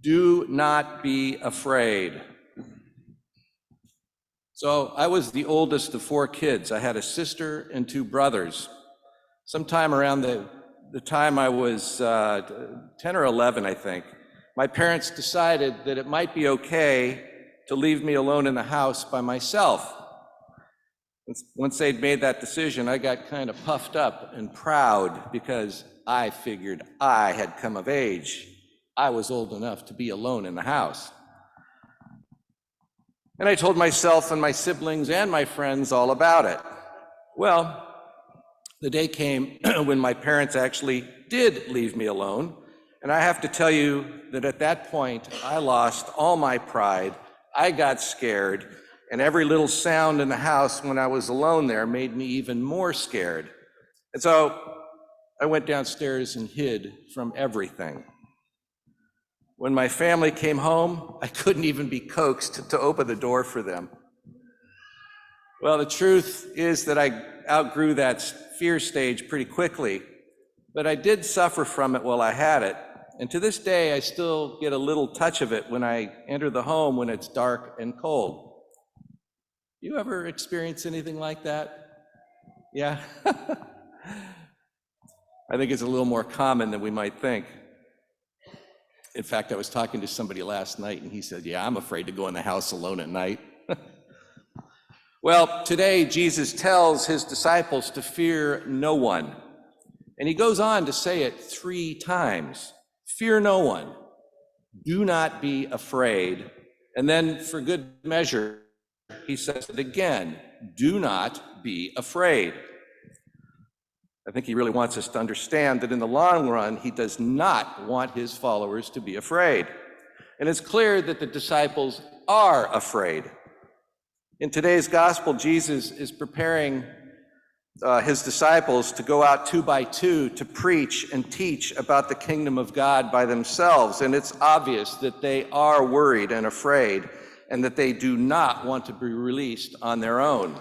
Do not be afraid. So I was the oldest of 4 kids. I had a sister and 2 brothers. Sometime around the time I was 10 or 11, I think, my parents decided that it might be okay to leave me alone in the house by myself. Once they'd made that decision, I got kind of puffed up and proud because I figured I had come of age. I was old enough to be alone in the house. And I told myself and my siblings and my friends all about it. Well, the day came when my parents actually did leave me alone. And I have to tell you that at that point, I lost all my pride. I got scared, and every little sound in the house when I was alone there made me even more scared. And so I went downstairs and hid from everything. When my family came home, I couldn't even be coaxed to open the door for them. Well, the truth is that I outgrew that fear stage pretty quickly, but I did suffer from it while I had it. And to this day, I still get a little touch of it when I enter the home when it's dark and cold. You ever experience anything like that? Yeah? I think it's a little more common than we might think. In fact, I was talking to somebody last night and he said, yeah, I'm afraid to go in the house alone at night. Well, today Jesus tells his disciples to fear no one. And he goes on to say it 3 times. Fear no one. Do not be afraid. And then for good measure, he says it again. Do not be afraid. I think he really wants us to understand that in the long run, he does not want his followers to be afraid. And it's clear that the disciples are afraid. In today's gospel, Jesus is preparing his disciples to go out 2 by 2 to preach and teach about the kingdom of God by themselves. And it's obvious that they are worried and afraid and that they do not want to be released on their own.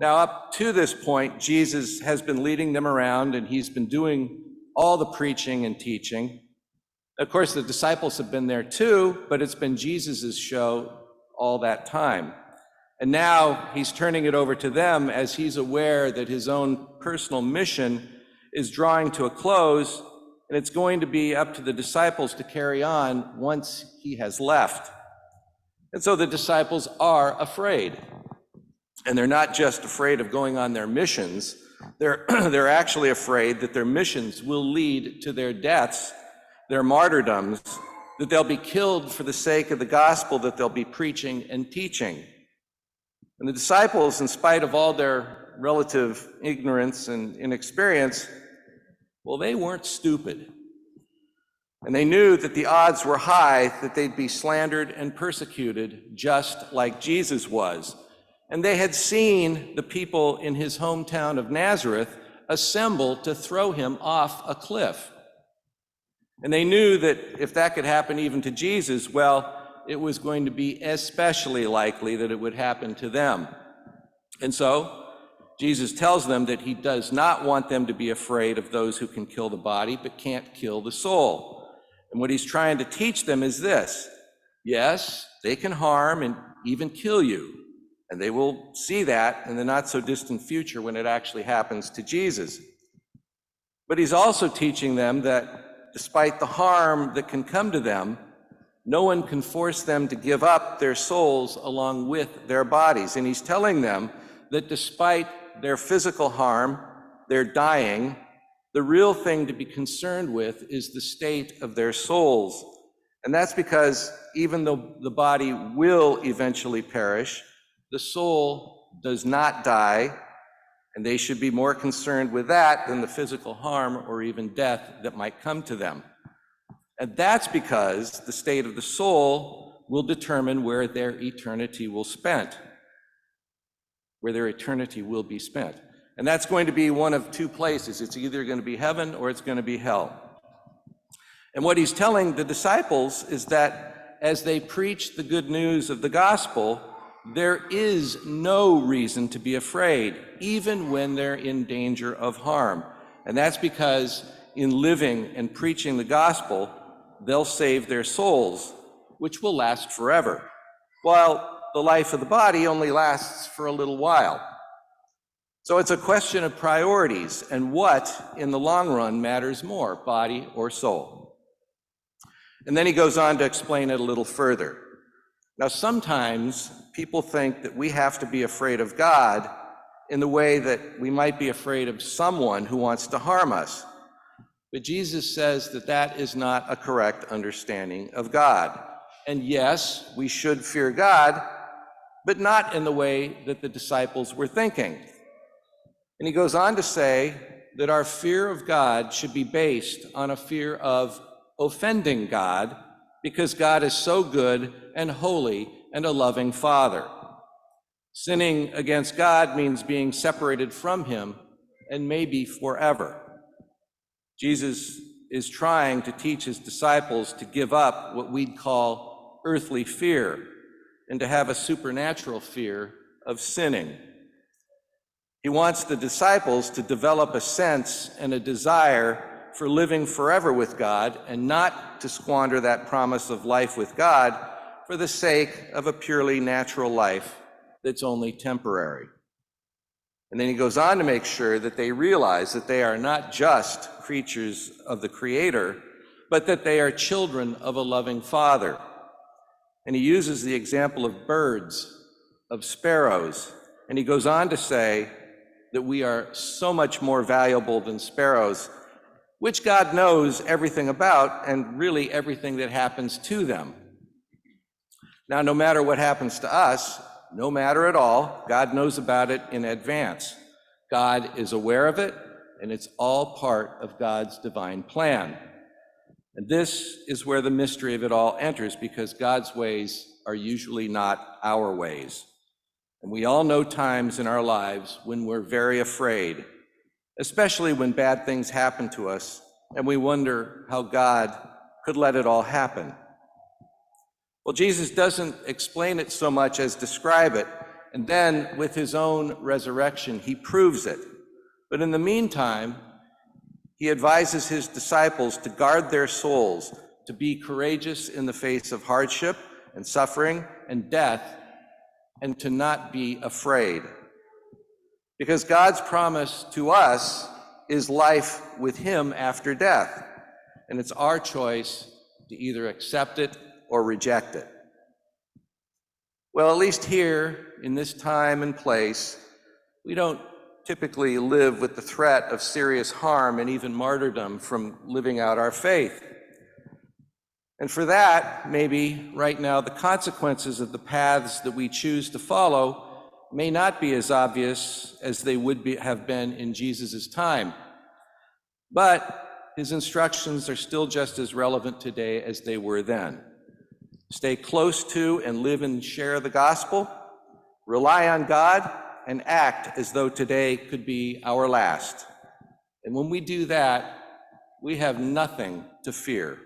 Now, up to this point, Jesus has been leading them around and he's been doing all the preaching and teaching. Of course, the disciples have been there too, but it's been Jesus's show all that time. And now he's turning it over to them as he's aware that his own personal mission is drawing to a close, and it's going to be up to the disciples to carry on once he has left. And so the disciples are afraid. And they're not just afraid of going on their missions, they're actually afraid that their missions will lead to their deaths, their martyrdoms, that they'll be killed for the sake of the gospel that they'll be preaching and teaching. And the disciples, in spite of all their relative ignorance and inexperience, well, they weren't stupid. And they knew that the odds were high that they'd be slandered and persecuted just like Jesus was. And they had seen the people in his hometown of Nazareth assemble to throw him off a cliff. And they knew that if that could happen even to Jesus, well, it was going to be especially likely that it would happen to them. And so Jesus tells them that he does not want them to be afraid of those who can kill the body but can't kill the soul. And what he's trying to teach them is this: yes, they can harm and even kill you. And they will see that in the not so distant future when it actually happens to Jesus. But he's also teaching them that despite the harm that can come to them, no one can force them to give up their souls along with their bodies. And he's telling them that despite their physical harm, their dying, the real thing to be concerned with is the state of their souls. And that's because even though the body will eventually perish, the soul does not die, and they should be more concerned with that than the physical harm or even death that might come to them. And that's because the state of the soul will determine where their eternity will be spent. And that's going to be one of 2 places. It's either going to be heaven or it's going to be hell. And what he's telling the disciples is that as they preach the good news of the gospel, there is no reason to be afraid, even when they're in danger of harm. And that's because in living and preaching the gospel, they'll save their souls, which will last forever, while the life of the body only lasts for a little while. So it's a question of priorities and what, in the long run, matters more, body or soul. And then he goes on to explain it a little further. Now, sometimes people think that we have to be afraid of God in the way that we might be afraid of someone who wants to harm us. But Jesus says that that is not a correct understanding of God. And yes, we should fear God, but not in the way that the disciples were thinking. And he goes on to say that our fear of God should be based on a fear of offending God, because God is so good and holy and a loving Father. Sinning against God means being separated from him, and maybe forever. Jesus is trying to teach his disciples to give up what we'd call earthly fear and to have a supernatural fear of sinning. He wants the disciples to develop a sense and a desire for living forever with God and not to squander that promise of life with God for the sake of a purely natural life that's only temporary. And then he goes on to make sure that they realize that they are not just creatures of the Creator, but that they are children of a loving Father. And he uses the example of birds, of sparrows, and he goes on to say that we are so much more valuable than sparrows, which God knows everything about and really everything that happens to them. Now, no matter what happens to us, no matter at all, God knows about it in advance. God is aware of it, and it's all part of God's divine plan. And this is where the mystery of it all enters, because God's ways are usually not our ways. And we all know times in our lives when we're very afraid, especially when bad things happen to us, and we wonder how God could let it all happen. Well, Jesus doesn't explain it so much as describe it, and then with his own resurrection, he proves it. But in the meantime, he advises his disciples to guard their souls, to be courageous in the face of hardship and suffering and death, and to not be afraid. Because God's promise to us is life with him after death, and it's our choice to either accept it or reject it. Well, at least here, in this time and place, we don't typically live with the threat of serious harm and even martyrdom from living out our faith. And for that, maybe right now, the consequences of the paths that we choose to follow may not be as obvious as they would have been in Jesus' time. But his instructions are still just as relevant today as they were then. Stay close to and live and share the gospel, rely on God, and act as though today could be our last. And when we do that, we have nothing to fear.